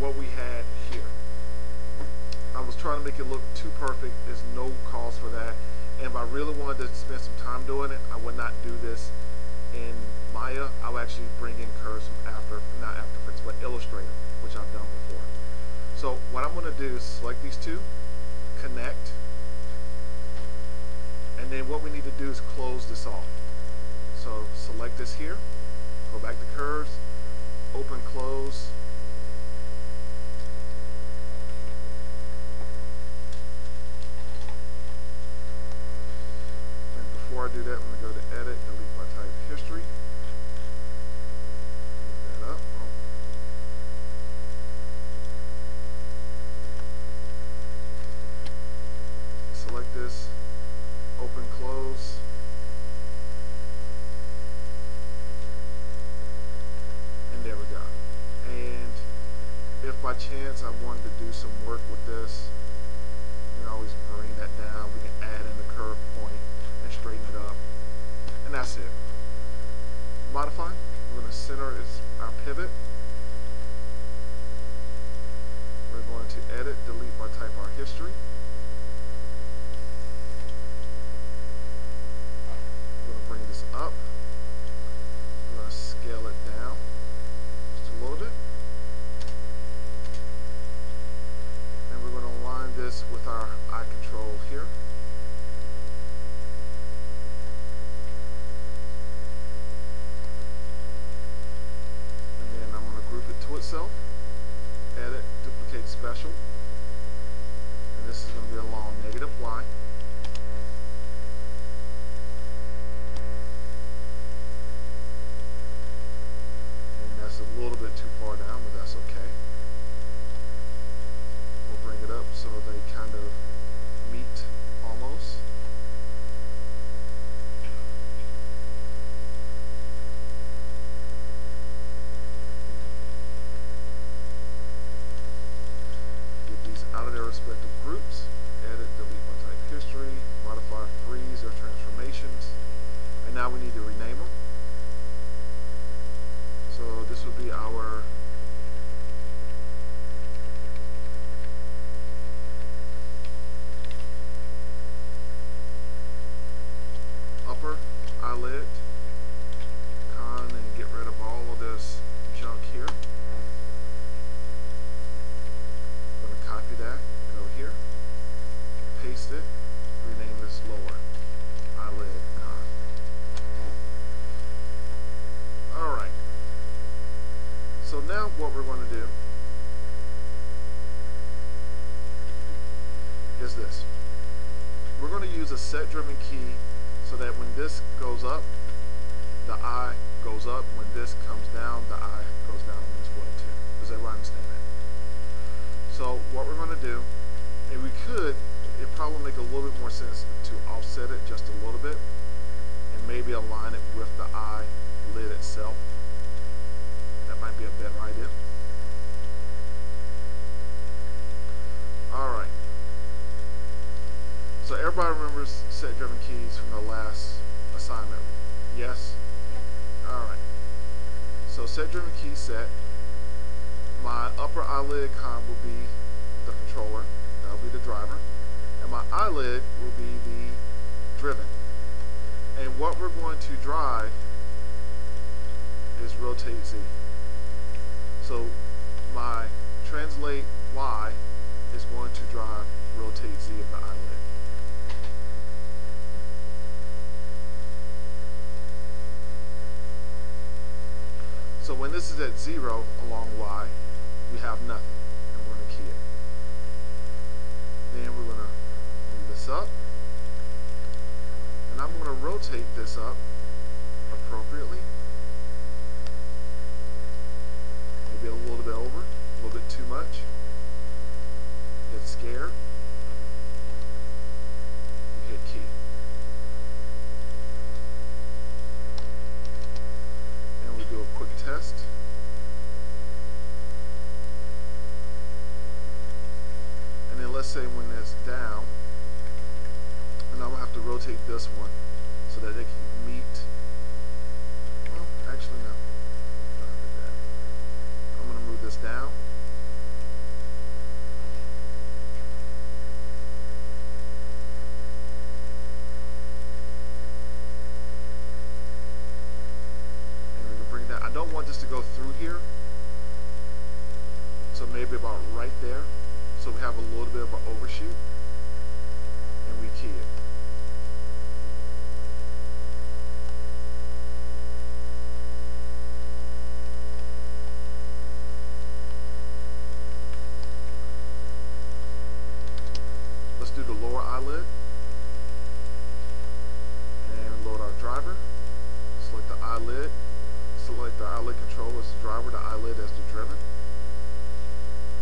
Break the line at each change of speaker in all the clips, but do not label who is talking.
what we had here. I was trying to make it look too perfect. There's no cause for that. And if I really wanted to spend some time doing it, I would not do this in Maya. I would actually bring in curves from not After Effects, but Illustrator, which I've done before. So what I'm going to do is select these two, connect, and then what we need to do is close this off. So select this here, go back to curves, open, close. And before I do that, I'm going to go to Edit, Delete by Type History. Move that up. Select this, open, close. And there we go. And if by chance I wanted to do some work with this, you can always bring that down. We can add in the curve point and straighten it up. And that's it. Modify. We're going to center our pivot. We're going to edit, delete by type our history. We're going to bring this up. We're going to scale it down just a little bit. And we're going to align this with our eye control here. And then I'm going to group it to itself. Edit, duplicate special. And this is going to be along -y. A little bit too far down, but that's okay. We'll bring it up so they kind of meet almost. Get these out of their respective groups. Edit, delete by type history, modify, freeze, or transformations. And now we need to rename them. So this would be our upper eyelid con, and get rid of all of this junk here. I'm going to copy that, go here, paste it, rename this lower eyelid con. Alright. So now what we're going to do is this. We're going to use a set-driven key so that when this goes up, the eye goes up. When this comes down, the eye goes down as well too. Does everyone understand that? So what we're going to do, and it'd probably make a little bit more sense to offset it just a little bit and maybe align it with the eye lid itself. That might be a better idea. Alright. So everybody remembers set-driven keys from the last assignment. Yes? Yeah. Alright. So set-driven key set. My upper eyelid con will be the controller. That will be the driver. And my eyelid will be the driven. And what we're going to drive is rotate Z. So my translate Y is going to drive rotate Z of the eyelid. So when this is at 0 along Y, we have nothing, and we're going to key it. Then we're going to move this up, and I'm going to rotate this up appropriately. Maybe a little bit over, a little bit too much. Get scared. You hit key. And we do a quick test. And then let's say when it's down, and I'm going to have to rotate this one so that they can meet. Well, actually no. I'm going to move this down this to go through here, so maybe about right there, so we have a little bit of an overshoot, and we key it. Let's do the lower eyelid and load our driver. Select the eyelid control as the driver, the eyelid as the driven.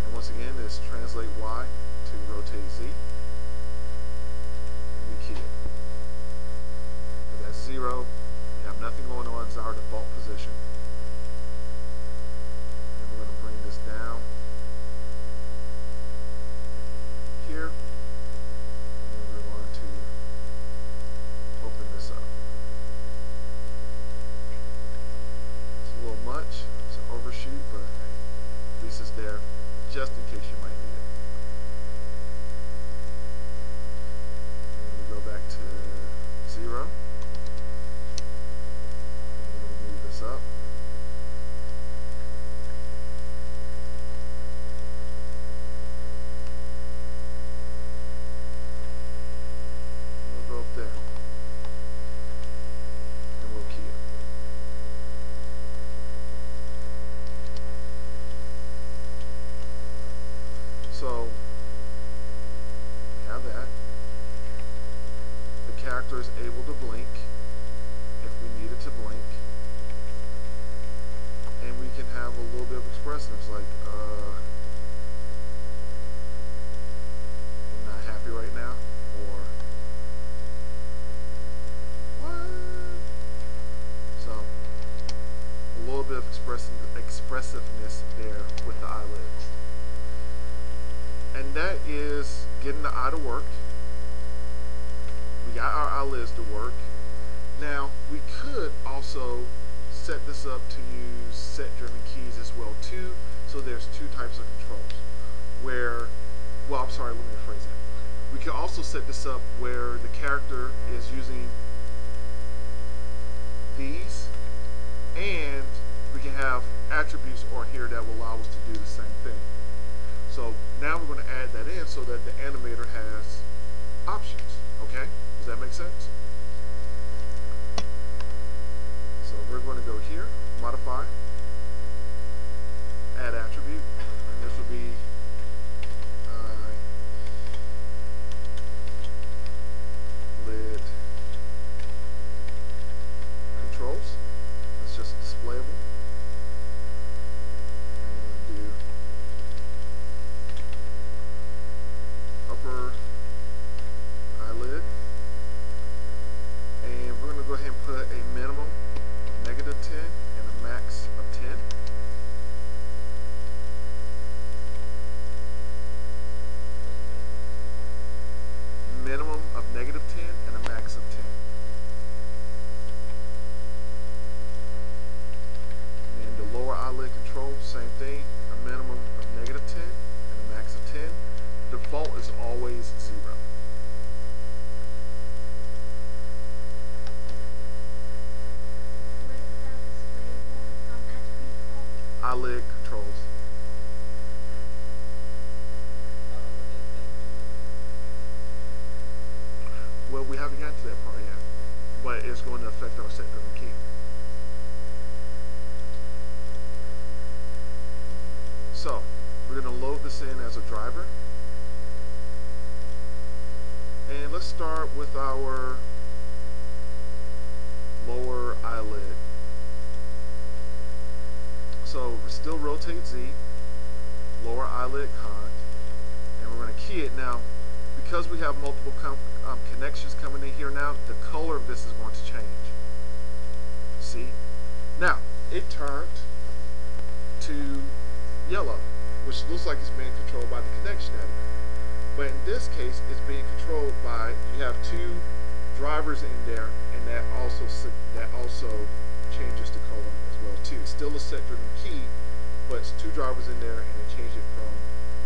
And once again, it's translate Y to rotate Z. And we key it. And that's 0. We have nothing going on. It's our default position. And we're going to bring this down here. And we're going to open this up. A little much, it's an overshoot, but hey, at least it's there just in case you might need it. And we go back to 0, and we move this up. And we'll go up there, and we'll key it. So we have that. The character is able to blink if we need it to blink. And we can have a little bit of expressiveness like, I'm not happy right now, or what? So a little bit of expressiveness there with the eyelids. And that is getting the eye to work. We got our eyelids to work. Now we could also set this up to use set-driven keys as well too. So there's two types of controls. Where, well, I'm sorry, let me rephrase that. We can also set this up where the character is using these, and we can have attributes on here that will allow us to do the same thing. So now we're going to add that in so that the animator has options. Okay? Does that make sense? So we're going to go here, modify, add attribute, and this will be lid controls. It's just displayable. And do upper eyelid, and we're going to go ahead and put a minimum of -10 and a max of 10. Minimum of -10 and a max of 10. And then the lower eyelid control, same thing, a minimum of -10 and a max of 10. Default is always 0.
What is that displayable attribute called?
Eyelid controls. Well, we haven't gotten to that part yet, but it's going to affect our set-driven key. So we're going to load this in as a driver. And let's start with our lower eyelid. So still rotate Z, lower eyelid con, and we're going to key it now. Because we have multiple connections coming in here now, the color of this is going to change. See? Now, it turned to yellow, which looks like it's being controlled by the connection element. But in this case, it's being controlled by, you have two drivers in there, and that also changes the color as well too. It's still a set-driven key, but it's two drivers in there, and it changed it from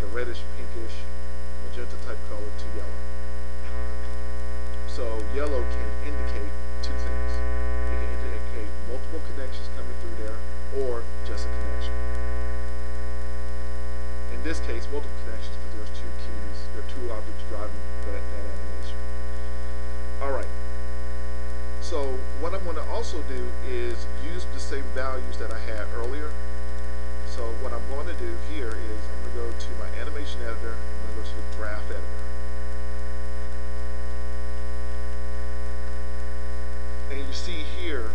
the reddish, pinkish, magenta type color to yellow. So yellow can indicate two things. It can indicate multiple connections coming through there, or this case, multiple connections because there's two keys, there are two objects driving that animation. Alright, so what I'm going to also do is use the same values that I had earlier. So what I'm going to do here is I'm going to go to my animation editor, I'm going to go to the graph editor. And you see here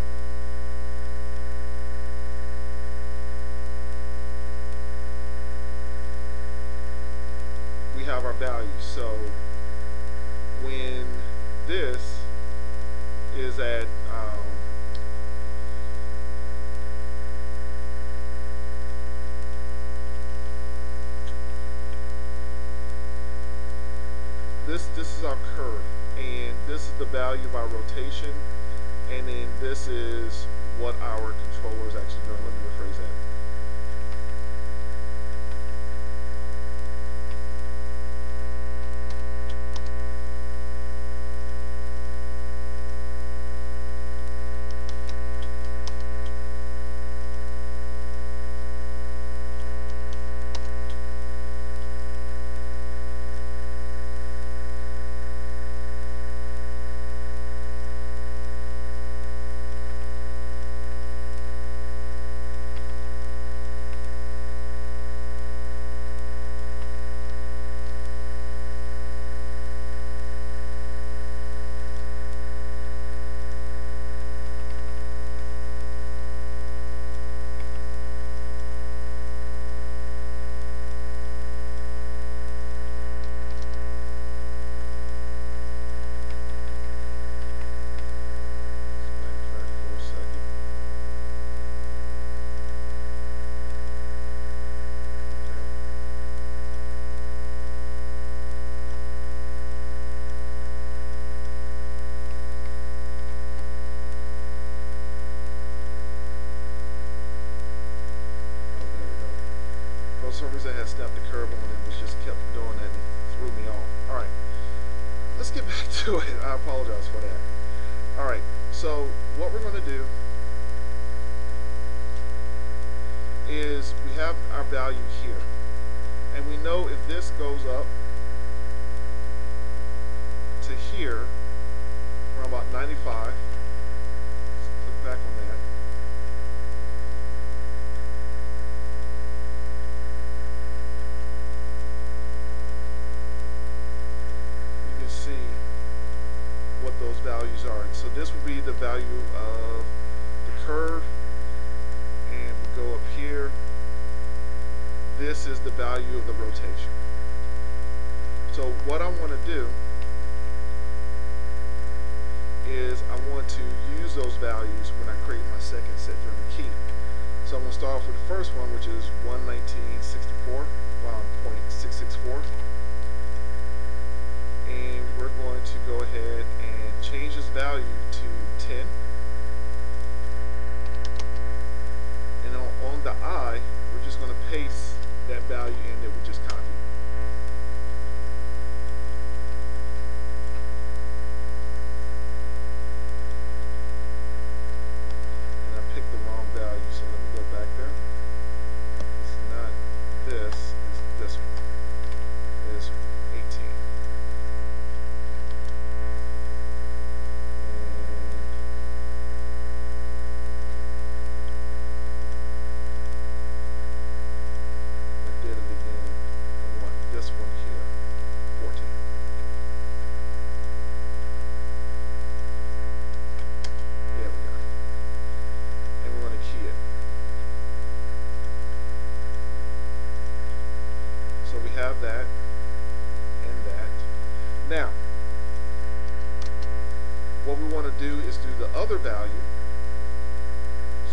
we have our values. So when this is at this is our curve, and this is the value of our rotation, and then this is what our controller is actually doing. Let me rephrase that. For some reason I had snapped the curve on and was just kept doing that and it threw me off. Alright, let's get back to it. I apologize for that. Alright, so what we're going to do is we have our value here, and we know if this goes up to here around about 95, let's click back on that. See what those values are. So this would be the value of the curve, and we go up here, this is the value of the rotation. So what I want to do is I want to use those values when I create my second set driven key. So I'm going to start off with the first one, which is 119.64, 0.664. And we're going to go ahead and change this value to 10. And on the I, we're just going to paste that value in that we just copied. And I picked the wrong value, so let me go back there. It's not this, it's this one. It's 18. This one here, 14. There we go. And we're going to key it. So we have that and that. Now, what we want to do is do the other value.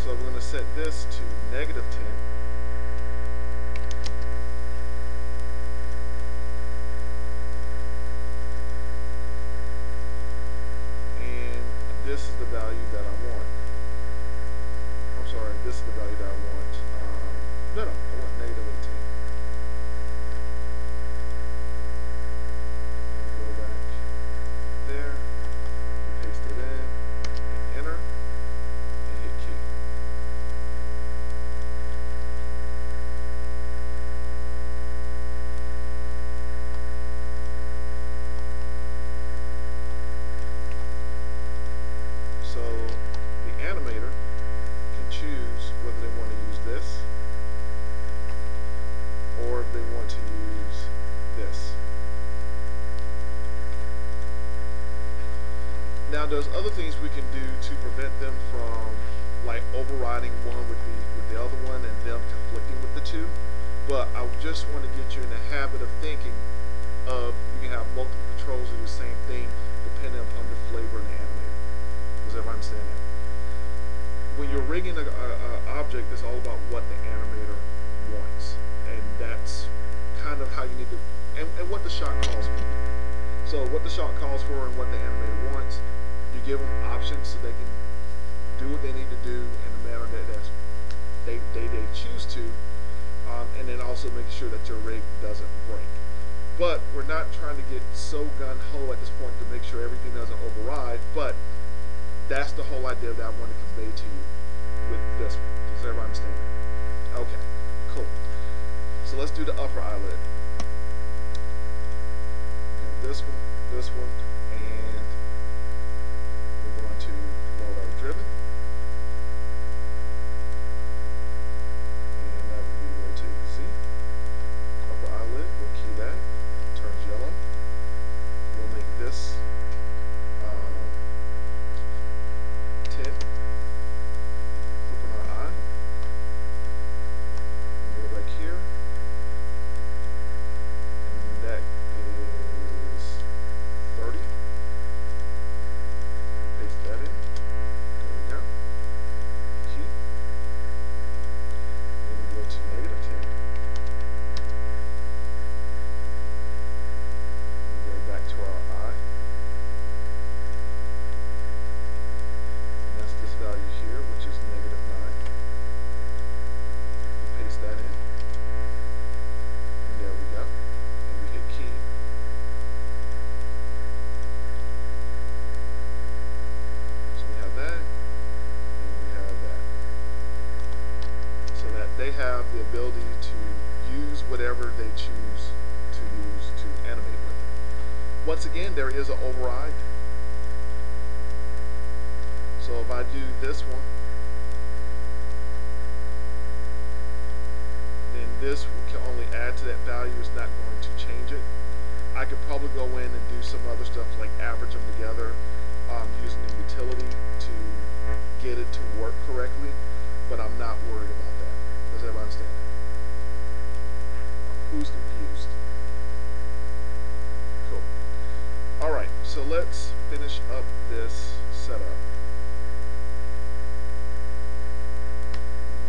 So we're going to set this to -10. This is the value that I want. I'm sorry, this is the value that I want. No, I want -18. Go back there, paste it in, hit enter, and hit key. we want to use this. Now there's other things we can do to prevent them from like overriding one with the other one and them conflicting with the two. But I just want to get you in the habit of thinking of you can have multiple controls do the same thing depending upon the flavor and the animator. Does everyone understand that? When you're rigging an object, it's all about what the animator wants, and that's kind of how you need to, and what the shot calls for. So what the shot calls for and what the animator wants, you give them options so they can do what they need to do in the manner that they choose to, and then also make sure that your rig doesn't break. But we're not trying to get so gun-ho at this point to make sure everything doesn't override, but that's the whole idea that I want to convey to you with this one. Does everybody understand that? Okay, cool. So let's do the upper eyelid. This one, and we're going to load our driven. And that would be rotate Z. Upper eyelid, we'll key that. Turns yellow. We'll make this 10. Click on our eye. And go back here. And that is 30. Paste that in. There we go. Key. Then we go to -10. We go back to our eye. And that's this value here, which is -9. We paste that in. And there we go. And we hit key. So we have that, and we have that. So that they have the ability to use whatever they choose to use to animate with it. Once again, there is an override. So if I do this one, then this can only add to that value. It's not going to change it. I could probably go in and do some other stuff like average them together using the utility to get it to work correctly, but I'm not worried about that. Does everybody understand that? Who's confused? Cool. Alright, so let's finish up this setup.